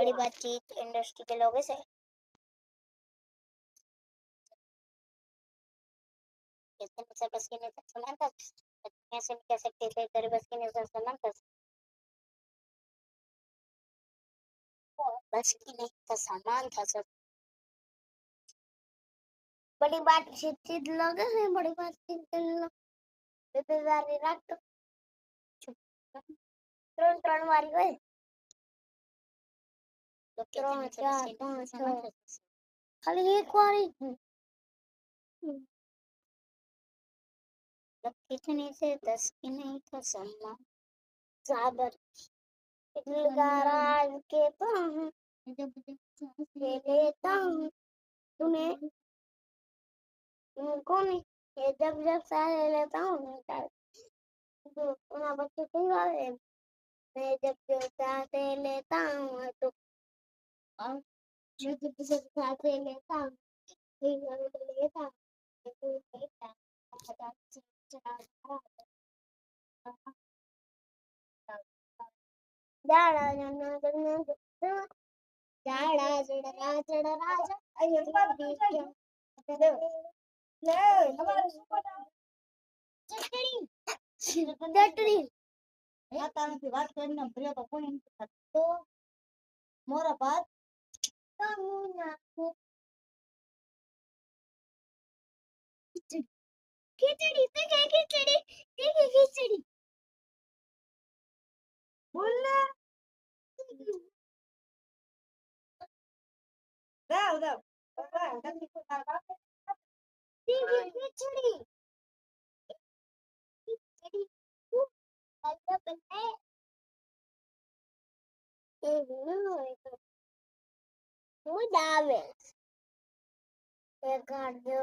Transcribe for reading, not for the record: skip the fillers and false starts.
बड़ी बातचीत इंडस्ट्री के लोगों से। जिसके नुकसान बस की नहीं समान था, ऐसे भी कह सकते थे तेरे बस की नहीं समान था, बस की नहीं था सामान था सब। बड़ी बातचीत लोगों से, बड़ी बातचीत लोग बेदारी रात चुप त्रण त्रण वारी હોય તો ત્રણ ચાર પાંચ છ ખાલી એક વારી कितने से 10 की नहीं था सम्मान साबर गाराज के पाँव ये लेता हूँ तूने कौन ये जब जब सारे लेता हूँ तो उन्हें बच्चे कई बार मैं जब जब सारे लेता हूँ तो जब जब सारे लेता हूँ लेता हूँ जाड़ा जाड़ा जड़ा जड़ा राजा चटनी माता ने बात करने भरिया तो कोई नहीं तो मोरा बात खिचड़ी तो क्या खिचड़ी क्या खिचड़ी बोलना दाव दाव खिचड़ी खिचड़ी अच्छा बनाए હું દાવે એ કાઢજો